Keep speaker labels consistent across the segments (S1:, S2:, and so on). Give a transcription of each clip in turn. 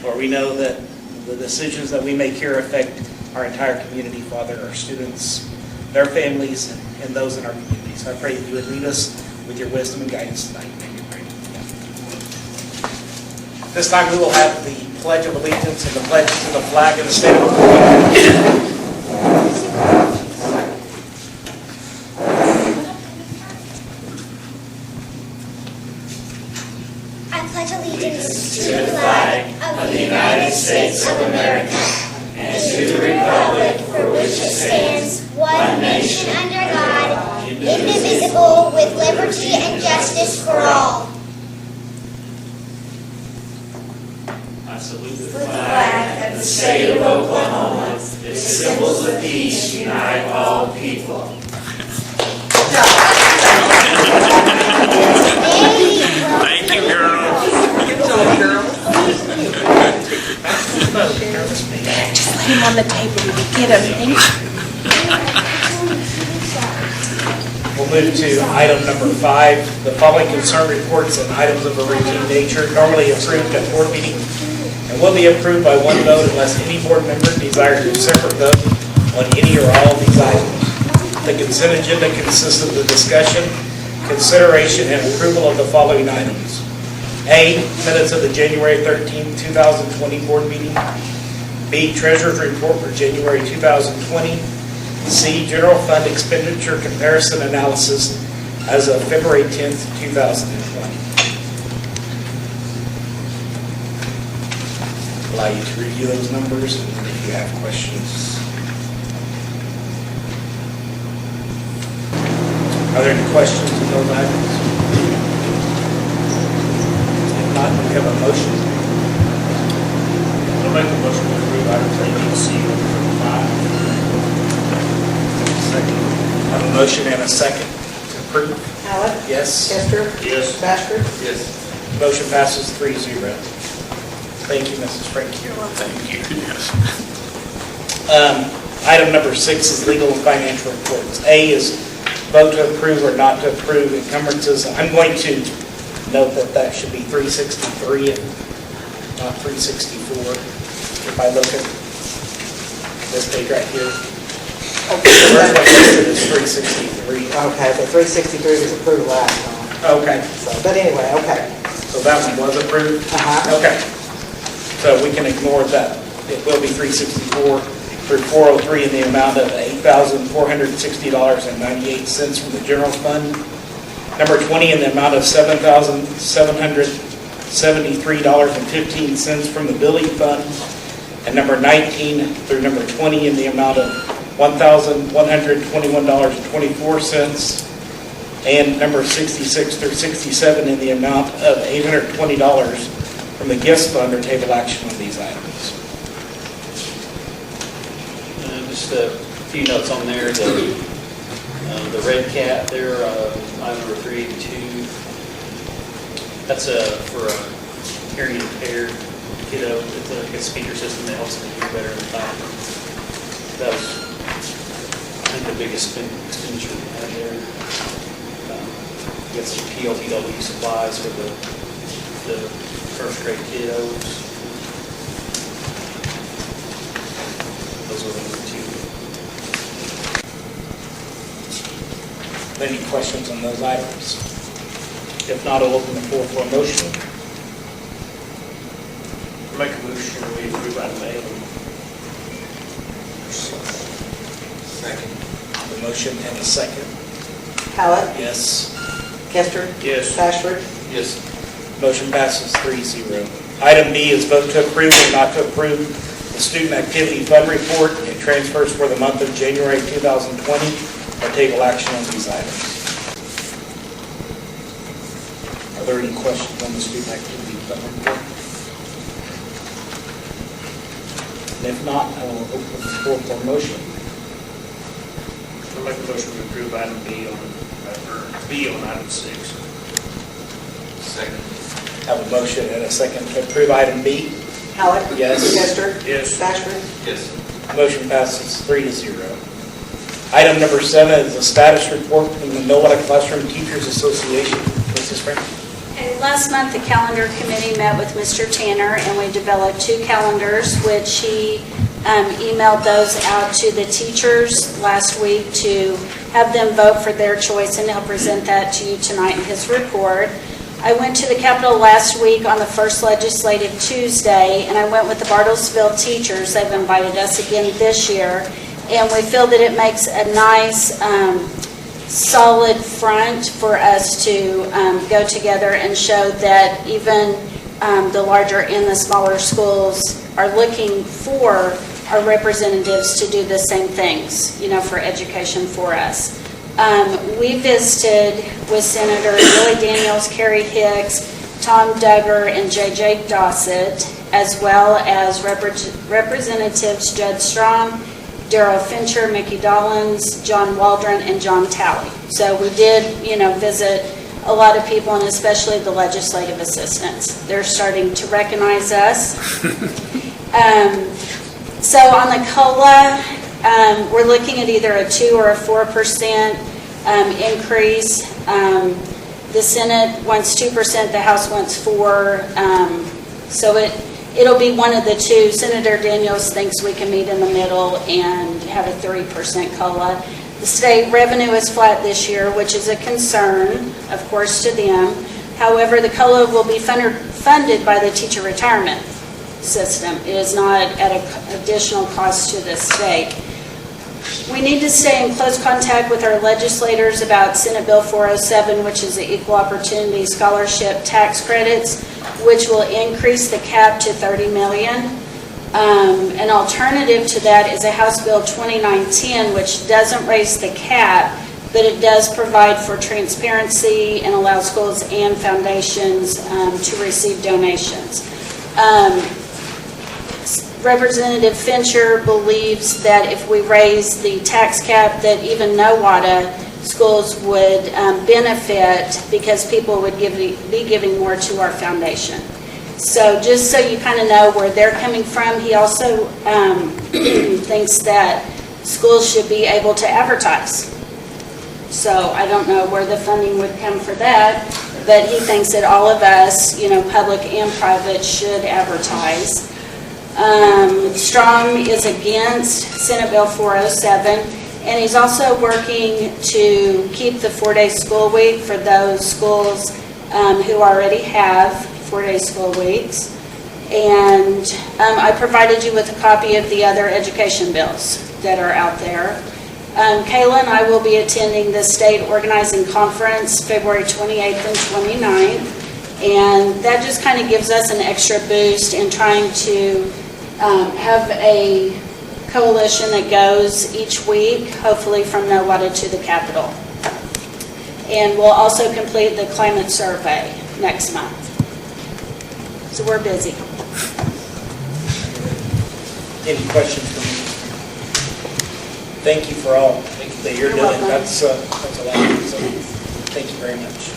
S1: Lord, we know that the decisions that we make here affect our entire community, Father, our students, their families, and those in our community. So I pray that you would lead us with your wisdom and guidance tonight. Thank you, pray. This time we will have the Pledge of Allegiance and the pledge to the flag of the state of Illinois.
S2: To the flag of the United States of America and to the republic for which it stands, one nation under God, indivisible, with liberty and justice for all.
S3: I salute the flag of the state of Oklahoma. Its symbols of peace unite all people.
S4: Thank you, girl.
S5: Just lay him on the table when you get him.
S1: We'll move to item number 5. The following concern reports and items of a routine nature normally approved at board meeting and will be approved by one vote unless any board member desires a separate vote on any or all of these items. The consent agenda consists of the discussion, consideration, and approval of the following items. A, minutes of the January 13, 2020 board meeting. B, treasurer's report for January 2020. C, general fund expenditure comparison analysis as of February 10th, 2020. Allow you to review those numbers and if you have questions. Are there any questions on those items? If not, we have a motion.
S3: I'll make a motion to approve items A, B, and C on 5.
S1: Second. I have a motion and a second to approve.
S5: Howard?
S1: Yes.
S5: Chester?
S3: Yes.
S5: Bashford?
S3: Yes.
S1: Motion passes 3-0. Thank you, Mrs. Frank.
S4: Thank you. Yes.
S1: Item number 6 is legal and financial reports. A is vote to approve or not to approve encumbrances. I'm going to note that should be 363 and not 364. If I look at this page right here, where's what listed is 363.
S5: Okay, but 363 was approved last time.
S1: Okay,
S5: So, but anyway, okay.
S1: so that one was approved?
S5: Uh-huh.
S1: Okay. So we can ignore that. It will be 364 through 403 in the amount of $8,460.98 from the general fund. Number 20 in the amount of $7,773.15 from the building fund. And number 19 through number 20 in the amount of $1,121.24. And number 66 through 67 in the amount of $820 from the gifts fund or table action on these items.
S6: Just a few notes on there. The red cat there, item number 382. That's for a hearing impaired kiddo. It's a speaker system that helps them hear better in the bathroom. That was, I think, the biggest expenditure we had there. We got some PLTW supplies for the first grade kiddos. Those are the two.
S1: Any questions on those items? If not, I'll open the floor for a motion.
S3: I'll make a motion to approve item A.
S1: Second. The motion and a second.
S5: Howard?
S1: Yes.
S5: Chester?
S3: Yes.
S5: Bashford?
S6: Yes.
S1: Motion passes 3-0. Item B is vote to approve or not to approve the student activity fund report and transfers for the month of January 2020 or table action on these items. Are there any questions on the student activity fund report? And if not, I will open the floor for a motion.
S3: I'll make a motion to approve item B on item 6.
S1: Second. Have a motion and a second to approve item B.
S5: Howard?
S1: Yes.
S5: Chester?
S3: Yes.
S5: Bashford?
S3: Yes.
S1: Motion passes 3-0. Item number 7 is a status report from the Nowata Classroom Teachers Association. Mrs. Frank?
S2: And
S7: Last month, the calendar committee met with Mr. Tanner, and we developed 2 calendars, which he emailed those out to the teachers last week to have them vote for their choice, and he'll present that to you tonight in his report. I went to the Capitol last week on the first legislative Tuesday, and I went with the Bartlesville teachers. They've invited us again this year, and we feel that it makes a nice, solid front for us to go together and show that even the larger and the smaller schools are looking for our representatives to do the same things, for education for us. We visited with Senator Billy Daniels, Kerry Hicks, Tom Duggar, and J.J. Dossett, as well as Representatives Judd Strong, Darrell Fincher, Mickey Dollins, John Waldron, and John Talley. So we did, visit a lot of people, and especially the legislative assistants. They're starting to recognize us. So on the COLA, we're looking at either a 2 or a 4% increase. The Senate wants 2%, the House wants 4%. So it'll be one of the two. Senator Daniels thinks we can meet in the middle and have a 3% COLA. The state revenue is flat this year, which is a concern, of course, to them. However, the COLA will be funded by the teacher retirement system. It is not at an additional cost to the state. We need to stay in close contact with our legislators about Senate Bill 407, which is the Equal Opportunity Scholarship Tax Credits, which will increase the cap to $30 million. An alternative to that is a House Bill 2910, which doesn't raise the cap, but it does provide for transparency and allow schools and foundations to receive donations. Representative Fincher believes that if we raise the tax cap, that even Nowata schools would benefit because people would be giving more to our foundation. So just so you kind of know where they're coming from, he also thinks that schools should be able to advertise. So I don't know where the funding would come for that, but he thinks that all of us, public and private, should advertise. Strong is against Senate Bill 407, and he's also working to keep the 4-day school week for those schools who already have 4-day school weeks. And I provided you with a copy of the other education bills that are out there. Kayla and I will be attending the state organizing conference February 28th and 29th, and that just kind of gives us an extra boost in trying to have a coalition that goes each week, hopefully from Nowata to the Capitol. And we'll also complete the climate survey next month. So we're busy.
S1: Any questions for me? Thank you for all that you're doing.
S7: Welcome.
S1: That's a lot. So thank you very much.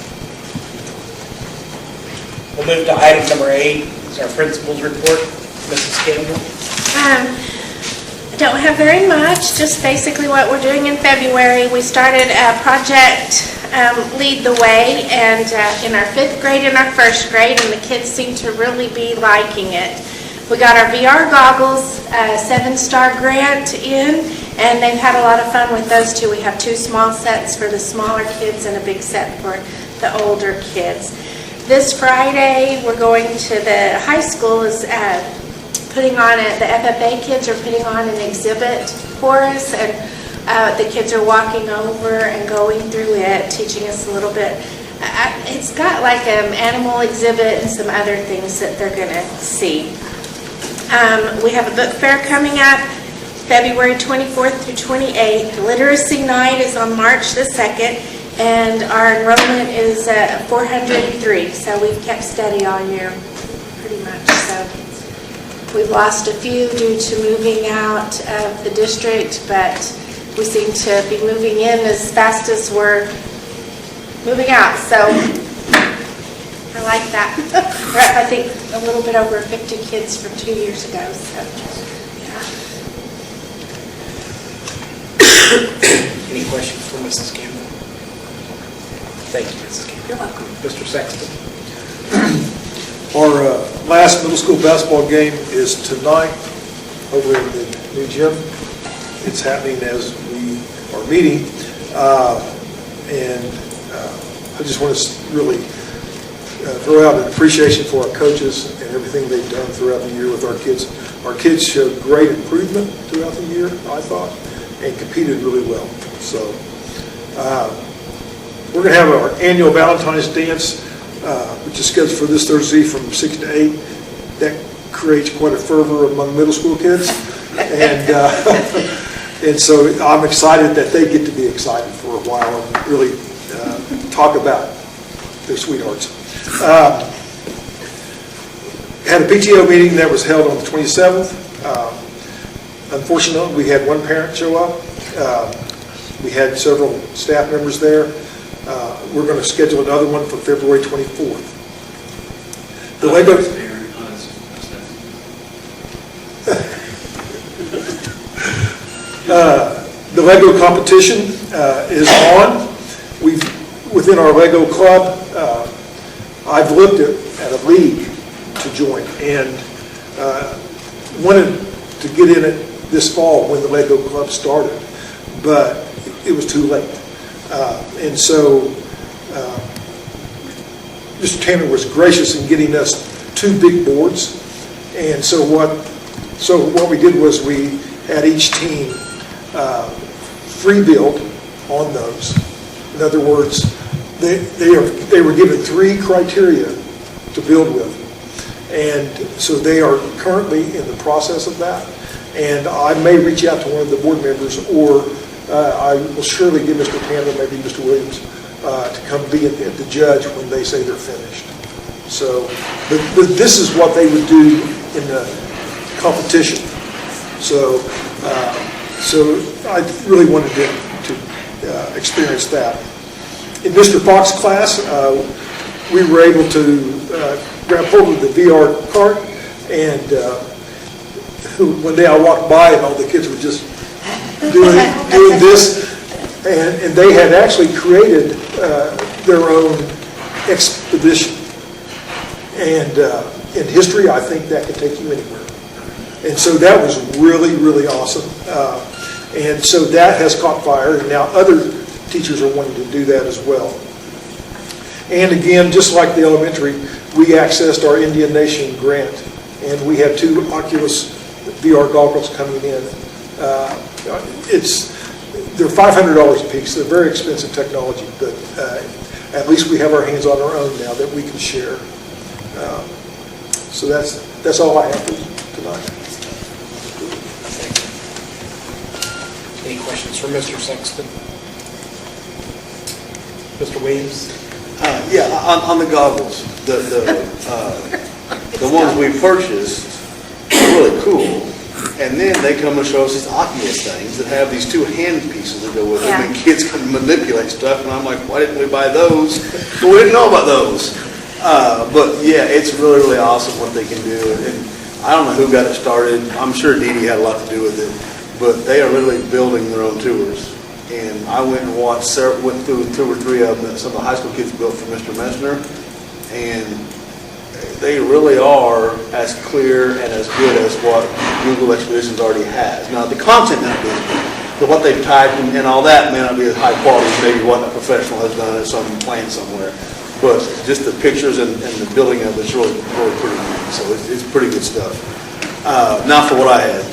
S1: We'll move to item number 8. It's our principal's report. Mrs. Campbell.
S5: I don't have very much, just basically what we're doing in February. We started a project, Lead the Way, and in our 5th grade and our 1st grade, and the kids seem to really be liking it. We got our VR goggles, 7-star grant in, and they've had a lot of fun with those too. We have 2 small sets for the smaller kids and a big set for the older kids. This Friday, we're going to the high school is putting on the FFA kids are putting on an exhibit for us, and the kids are walking over and going through it, teaching us a little bit. It's got like an animal exhibit and some other things that they're going to see. We have a book fair coming up February 24th through 28th. Literacy Night is on March the 2nd, and our enrollment is 403, so we've kept steady all year pretty much. So we've lost a few due to moving out of the district, but we seem to be moving in as fast as we're moving out. So I like that. We're up, I think, a little bit over 50 kids from 2 years ago. So, yeah.
S1: Any questions for Mrs. Campbell? Thank you, Mrs. Campbell.
S5: You're welcome.
S1: Mr. Sexton.
S8: Our last middle school basketball game is tonight over in the new gym. It's happening as we are meeting. I just want to really throw out an appreciation for our coaches and everything they've done throughout the year with our kids. Our kids showed great improvement throughout the year, I thought, and competed really well. So we're going to have our annual Valentine's dance, which is scheduled for this Thursday from 6 to 8. That creates quite a fervor among middle school kids. And so I'm excited that they get to be excited for a while and really talk about their sweethearts. Had a PTO meeting that was held on the 27th. Unfortunately, we had one parent show up. We had several staff members there. We're going to schedule another one for February 24th. The Lego... The Lego competition is on. Within our Lego club, I've looked at a league to join and wanted to get in it this fall when the Lego club started, but it was too late. And so Mr. Tanner was gracious in getting us 2 big boards. And so what we did was we had each team free build on those. In other words, they were given 3 criteria to build with. And so they are currently in the process of that. And I may reach out to one of the board members, or I will surely give Mr. Tanner, maybe Mr. Williams, to come be the judge when they say they're finished. So, but this is what they would do in the competition. So I really wanted to experience that. In Mr. Fox's class, we were able to grab hold of the VR cart, and one day I walked by and all the kids were just doing this, and they had actually created their own expedition. And in history, I think that could take you anywhere. And so that was really, really awesome. And so that has caught fire, and now other teachers are wanting to do that as well. And again, just like the elementary, we accessed our Indian Nation grant, and we had 2 Oculus VR goggles coming in. They're $500 a piece. They're very expensive technology, but at least we have our hands on our own now that we can share. So that's all I have for tonight.
S1: Any questions for Mr. Sexton? Mr. Williams?
S9: Yeah, on the goggles, the ones we purchased are really cool, and then they come and show us these Oculus things that have these 2 hand pieces that go with them, and kids can manipulate stuff, and I'm like, why didn't we buy those? But we didn't know about those. But yeah, it's really, really awesome what they can do, and I don't know who got it started. I'm sure Dee Dee had a lot to do with it, but they are literally building their own tours. And I went and went through 2 or 3 of them that some of the high school kids built for Mr. Messner, and they really are as clear and as good as what Google Expeditions already has. Now, the content may not be as good, but what they've typed and all that may not be as high quality as maybe what a professional has done at some plant somewhere. But just the pictures and the building of it's really, really pretty neat. So it's pretty good stuff. Now for what I had,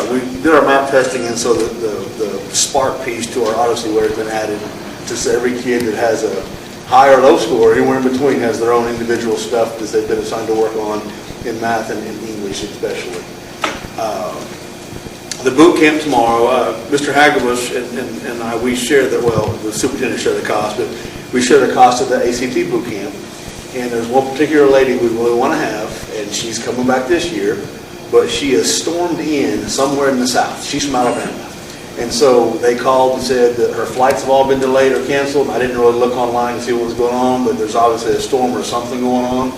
S9: we did our map testing, and so the spark piece to our Odyssey where it's been added to say every kid that has a high or low score, anywhere in between, has their own individual stuff that they've been assigned to work on in math and in English especially. The boot camp tomorrow, Mr. Hagabush and I, we share the, well, the superintendent shared the cost, but we share the cost of the ACT boot camp. And there's one particular lady we really want to have, and she's coming back this year, but she is stormed in somewhere in the south. She's from Alabama. And so they called and said that her flights have all been delayed or canceled. I didn't really look online to see what was going on, but there's obviously a storm or something going on.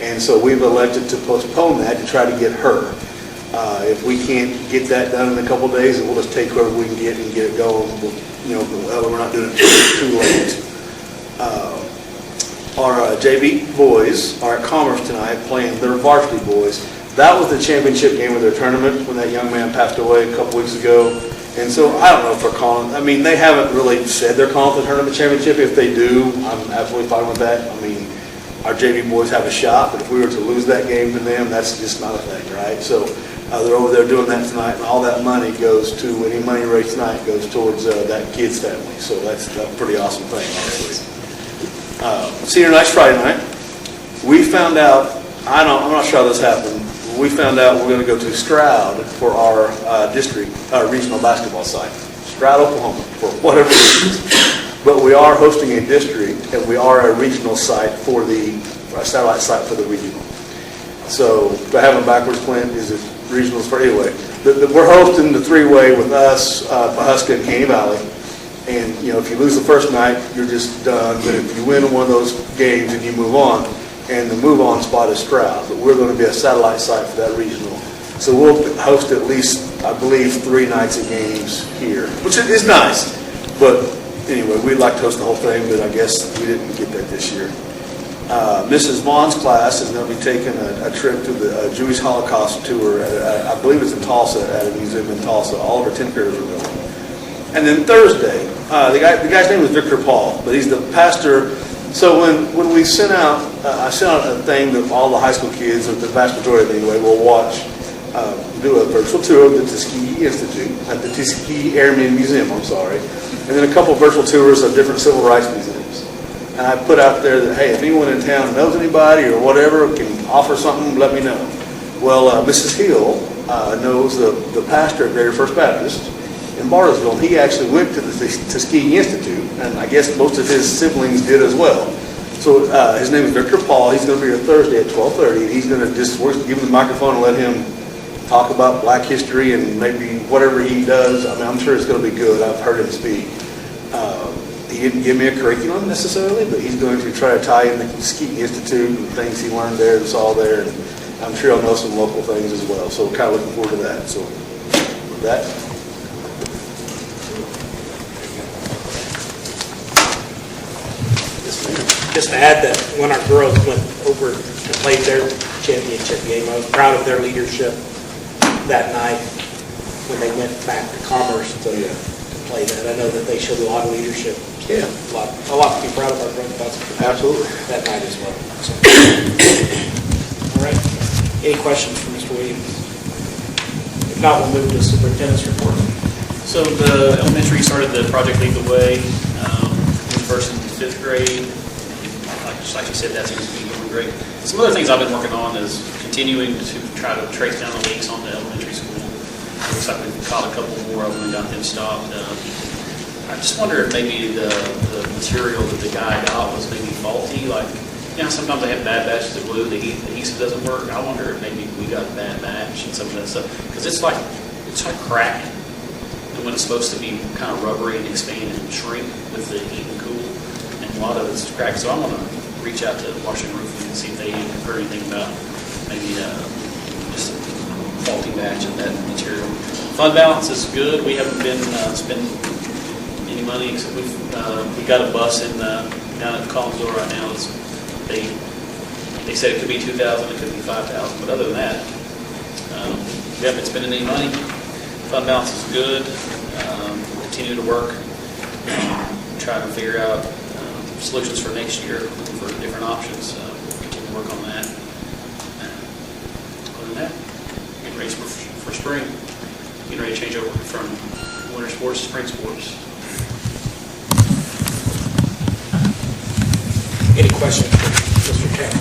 S9: And so we've elected to postpone that to try to get her. If we can't get that done in a couple of days, then we'll just take whoever we can get and get it going. We're not doing it too late. our JV boys are at Commerce tonight playing their varsity boys. That was the championship game of their tournament when that young man passed away a couple weeks ago. And so I don't know if they're calling, I mean, they haven't really said they're calling the tournament championship. If they do, I'm absolutely fine with that. I mean, our JV boys have a shot, but if we were to lose that game to them, that's just not a thing, right? So they're over there doing that tonight, and all that money goes to, any money raised tonight goes towards that kid's family. So that's a pretty awesome thing, honestly. Senior night's Friday night. We found out, I'm not sure how this happened. We found out we're going to go to Stroud for our district, regional basketball site. Stroud, Oklahoma, for whatever reasons. But we are hosting a district, and we are a regional site for the, satellite site for the regional. So, do I have them backwards, Clint? Is it regionals for, anyway. We're hosting the three-way with us, Pahuska and Caney Valley. And, you know, if you lose the first night, you're just done. But if you win one of those games and you move on, and the move-on spot is Stroud, but we're going to be a satellite site for that regional. So we'll host at least, I believe, 3 nights of games here, which is nice. But anyway, we'd like to host the whole thing, but I guess we didn't get that this year. Mrs. Vaughn's class is going to be taking a trip to the Jewish Holocaust tour. I believe it's in Tulsa, at a museum in Tulsa. All of our 10th graders are going. And then Thursday, the guy's name is Victor Paul, but he's the pastor. So when we sent out, I sent out a thing that all the high school kids, or the vast majority of them anyway, will watch, do a virtual tour of the Tuskegee Institute, at the Tuskegee Airmen Museum, I'm sorry, and then a couple virtual tours of different civil rights museums. And I put out there that, hey, if anyone in town knows anybody or whatever, can offer something, let me know. Well, Mrs. Hill knows the pastor of Greater First Baptist in Bartlesville, and he actually went to the Tuskegee Institute, and I guess most of his siblings did as well. So his name is Victor Paul. He's going to be here Thursday at 12:30, and he's going to just give him the microphone and let him talk about Black history and maybe whatever he does. I mean, I'm sure it's going to be good. I've heard him speak. He didn't give me a curriculum necessarily, but he's going to try to tie in the Tuskegee Institute and things he learned there and saw there, and I'm sure he'll know some local things as well. So we're kind of looking forward to that. So with that.
S1: Just to add that when our girls went over to play their championship game, I was proud of their leadership that night when they went back to Commerce to play that. I know that they showed a lot of leadership.
S9: Yeah.
S1: A lot to be proud of our girls.
S9: Absolutely.
S1: That night as well. So. All right. Any questions for Mr. Williams? If not, we'll move to the superintendent's report.
S6: So the elementary started the Project Lead the Way in first and 5th grade. Like you said, that seems to be going great. Some other things I've been working on is continuing to try to trace down the leaks on the elementary school. Looks like we've caught a couple more of them and got them stopped. I just wonder if maybe the material that the guy got was maybe faulty. Like, you know, sometimes they have bad batches of glue, the adhesive doesn't work. I wonder if maybe we got a bad batch and some of that stuff. Because it's like cracking. And when it's supposed to be kind of rubbery and expand and shrink with the heat and cool. And a lot of it's cracked. So I want to reach out to Washington Roofing and see if they heard anything about maybe just a faulty batch of that material. Fund balance is good. We haven't been spending any money except we got a bus down at Collinsville right now. They said it could be $2,000, it could be $5,000, but other than that, we haven't been spending any money. Fund balance is good. We'll continue to work, trying to figure out solutions for next year, looking for different options. Continue to work on that. Other than that, getting ready for spring. Getting ready to change over from winter sports to spring sports.
S1: Any questions for Mr. Chairman?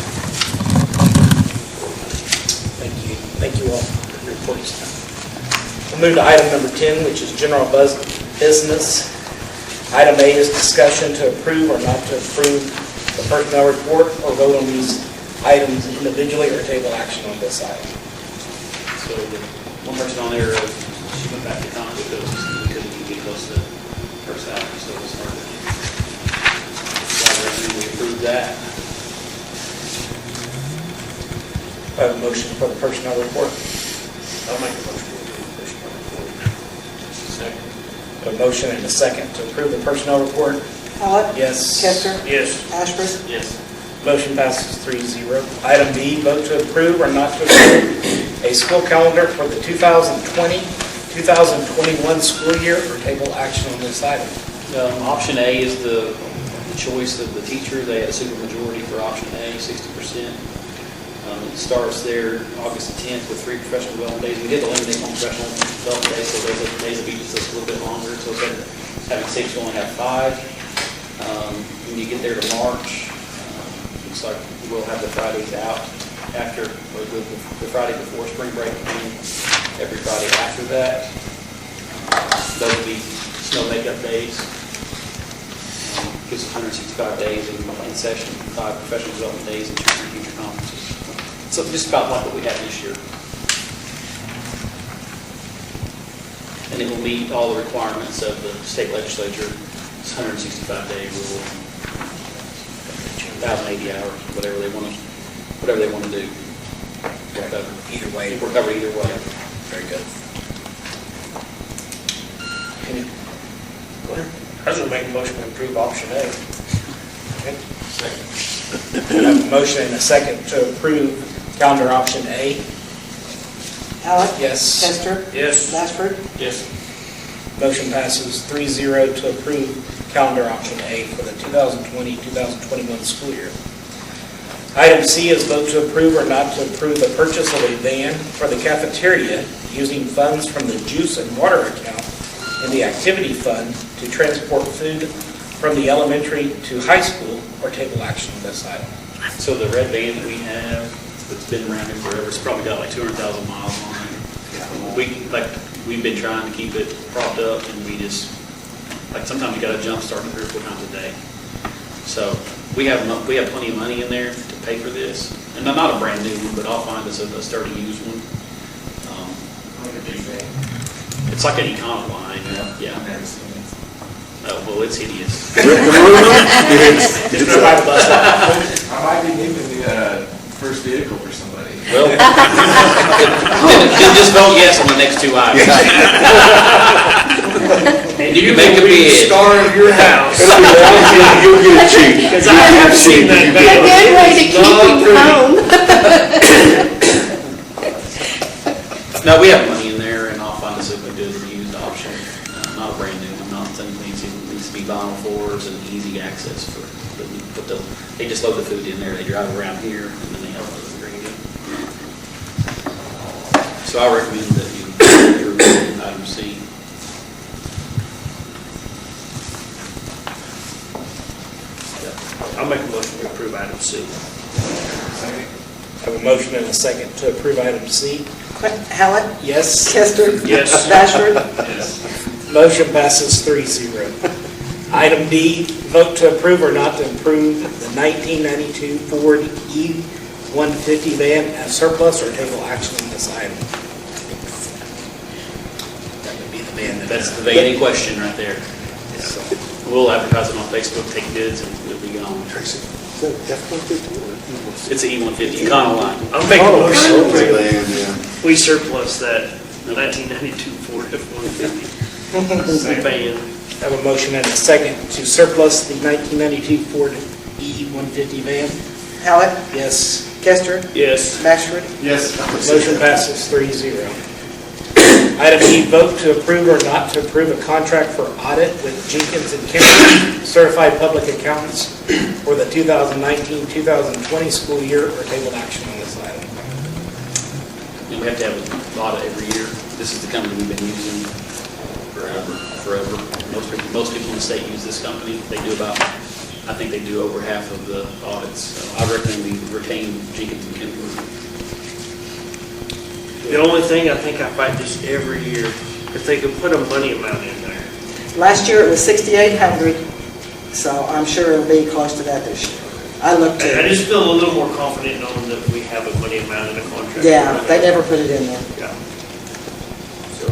S1: Thank you all for your reports. We'll move to item number 10, which is general business. Item A is discussion to approve or not to approve the personnel report or vote on these items individually or table action on this item.
S6: So the one person on there, she went back to time because we couldn't even get close to her salary, so we'll start it. We approve that.
S1: I have a motion for the personnel report.
S6: I'll make a motion to approve the personnel report. Second.
S1: A motion and a second to approve the personnel report.
S10: Howard?
S1: Yes.
S10: Kester?
S6: Yes.
S10: Ashford?
S6: Yes.
S1: Motion passes 3-0. Item B, vote to approve or not to approve a school calendar for the 2020-2021 school year or table action on this item.
S6: Option A is the choice of the teacher. They had a super majority for option A, 60%. It starts there August the 10th with 3 professional development days. We did eliminate 1 professional development day, so those days will be just a little bit longer. So instead of having 6, we'll only have 5. When you get there to March, looks like we'll have the Fridays out after, or the Friday before spring break, and every Friday after that. Those will be snow makeup days. Gives us 165 days in session, 5 professional development days, and 2 teacher conferences. So just about like what we had this year. And it will meet all the requirements of the state legislature, it's 165-day rule, 1,080 hours, whatever they want to do.
S1: We're covered either way.
S6: We're covered either way.
S1: Very good. Go ahead.
S10: I was going to make a motion to approve option A.
S1: Okay. Second. I have a motion and a second to approve calendar option A.
S11: Alec?
S1: Yes.
S11: Chester?
S10: Yes.
S11: Bashford?
S10: Yes.
S1: Motion passes 3-0 to approve calendar option A for the 2020-2021 school year. Item C is vote to approve or not to approve the purchase of a van for the cafeteria using funds from the juice and water account in the activity fund to transport food from the elementary to high school or table action on this item.
S6: So the red van that we have, that's been around here forever, it's probably got like 200,000 miles on it. We've been trying to keep it propped up, and we just, like sometimes you got to jump start 3 or 4 times a day. So we have plenty of money in there to pay for this, and not a brand new one, but I'll find us a sturdy used one. It's like an Econoline. Yeah. Oh, well, it's hideous.
S12: I might be needing the first vehicle for somebody.
S6: Well, just vote yes on the next 2 items.
S10: And
S6: You can make a bid.
S10: Star of your house.
S9: You'll get it cheap.
S10: Because I have seen that
S5: A good way to keep him home.
S6: No, we have money in there, and I'll find us a good used option. Not a brand new one, not something that needs to be vinyl floors and easy access for. They just load the food in there. They drive around here, and then they help us bring it in. So I recommend that you approve item C.
S10: I'll make a motion to approve item C.
S1: I have a motion and a second to approve item C.
S11: Alec?
S1: Yes.
S11: Chester?
S10: Yes.
S11: Bashford?
S12: Yes.
S1: Motion passes 3-0. Item D, vote to approve or not to approve the 1992 Ford E-150 van as surplus or table action on this item. That would be the van.
S6: That's the van in question right there. We'll advertise it on Facebook, take bids, and it'll be gone.
S8: Tracy, is that F-150 or E-150?
S6: It's an E-150, Econoline.
S10: I'll make a motion
S9: Yeah.
S10: we surplus that 1992 Ford F-150 van.
S1: I have a motion and a second to surplus the 1992 Ford E-150 van.
S11: Alec?
S1: Yes.
S11: Chester?
S10: Yes.
S11: Bashford?
S12: Yes.
S1: Motion passes 3-0. Item E, vote to approve or not to approve a contract for audit with Jenkins and Kimberly, certified public accountants for the 2019-2020 school year or table action on this item.
S6: And we have to have an audit every year. This is the company we've been using forever. Most people in the state use this company. They do I think they do over half of the audits. So I recommend we retain Jenkins and Kimberly.
S10: The only thing I think I fight this every year, if they could put a money amount in there.
S11: Last year it was 6,800, so I'm sure it'll be close to that this year. I looked
S10: I
S11: at
S10: just feel a little more confident knowing that we have a money amount in a contract.
S11: Yeah, they never put it in there.
S10: Yeah. So,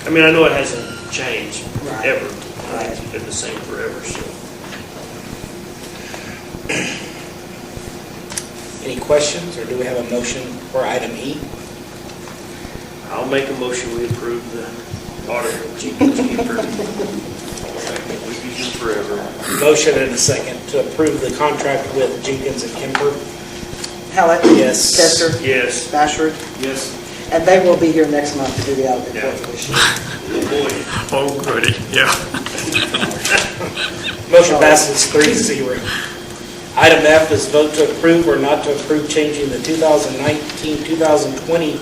S10: I mean, I know it hasn't changed
S11: Right.
S10: ever. It's been the same forever, so.
S1: Any questions, or do we have a motion for item E?
S10: I'll make a motion we approve the audit of Jenkins Kemper.
S1: We
S10: use them forever.
S1: Motion and a second to approve the contract with Jenkins and Kemper.
S11: Hallett?
S1: Yes.
S11: Chester?
S10: Yes.
S11: Bashford?
S10: Yes.
S11: And they will be here next month to do the audit report for this year.
S10: Oh, boy.
S4: Oh, goody, yeah.
S1: Motion passes 3-0. Item F is vote to approve or not to approve changing the 2019-2020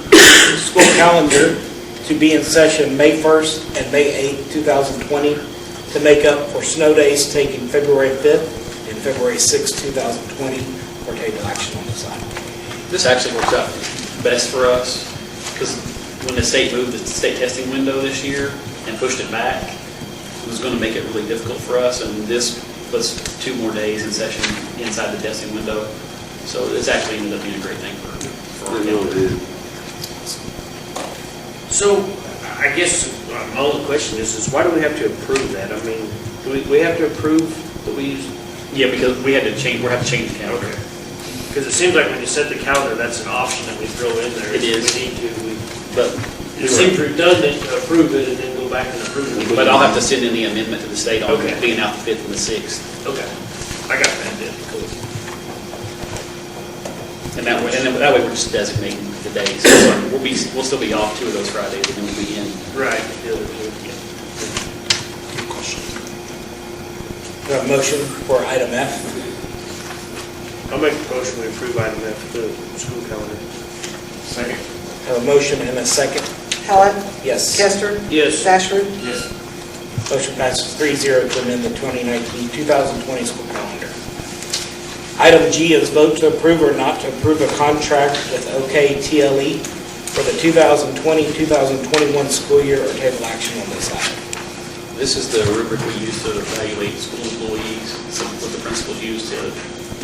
S1: school calendar to be in session May 1st and May 8th, 2020, to make up for snow days taken February 5th and February 6th, 2020, for table action on this item.
S6: This actually works out best for us, because when the state moved the state testing window this year and pushed it back, it was going to make it really difficult for us, and this puts 2 more days in session inside the testing window. So it's actually ended up being a great thing for our calendar.
S10: So, I guess my only question is why do we have to approve that? I mean, do we have to approve that we use?
S6: Yeah, because we have to change the calendar.
S10: Okay. Because it seems like when you set the calendar, that's an option that we throw in there.
S6: It is.
S10: If we need to.
S6: But
S10: It seems redundant to approve it and then go back and approve it.
S6: But I'll have to send in the amendment to the state on
S10: Okay.
S6: being out the 5th and the 6th.
S10: Okay. I got that then. Cool.
S6: And that way we're just designating the days. So we'll still be off 2 of those Fridays, and then we'll be in.
S10: Right. The other two, yeah.
S1: Do I have a motion for item F?
S10: I'll make a motion we approve item F, the school calendar.
S12: Second.
S1: Have a motion and a second.
S11: Hallett?
S1: Yes.
S11: Chester?
S10: Yes.
S11: Bashford?
S12: Yes.
S1: Motion passes 3-0 to amend the 2019-2020 school calendar. Item G is vote to approve or not to approve a contract with OK TLE for the 2020-2021 school year, or table action on this item.
S6: This is the rubric we use to evaluate school employees, what the principals use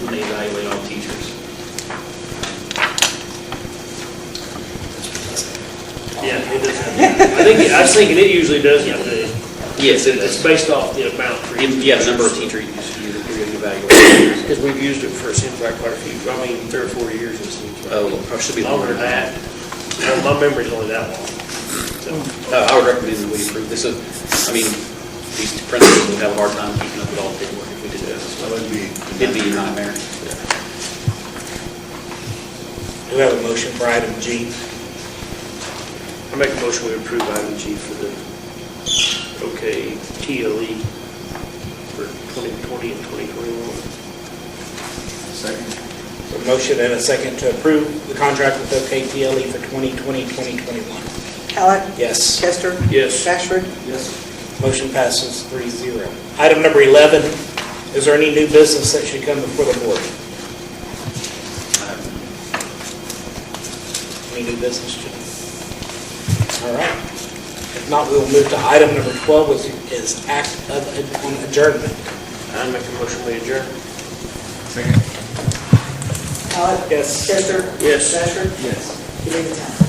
S6: when they evaluate all teachers.
S10: Yeah, it does. I was thinking it usually does have the,
S6: Yes,
S10: it's based off the amount for each.
S6: Yeah, the number of teachers you evaluate.
S10: Because we've used it for, it seems like quite a few, 3 or 4 years it seems like.
S6: Oh, it should be
S10: Longer than that. Well, my memory's only that long. So,
S6: I would recommend that we approve this. These principals would have a hard time keeping up with all the paperwork if we did this. It'd be a nightmare.
S1: Do we have a motion for item G?
S10: I make a motion we approve item G for the OK TLE for 2020 and 2021.
S12: Second.
S1: A motion and a second to approve the contract with OK TLE for 2020-2021.
S11: Hallett?
S1: Yes.
S11: Chester?
S10: Yes.
S11: Bashford?
S12: Yes.
S1: Motion passes 3-0. Item number 11, is there any new business that should come before the board? Any new business, Jim? All right. If not, we will move to item number 12, which is act on adjournment.
S10: I make a motion we adjourn.
S12: Second.
S11: Hallett?
S1: Yes.
S11: Chester?
S10: Yes.
S11: Bashford?
S12: Yes.
S11: You leave the town.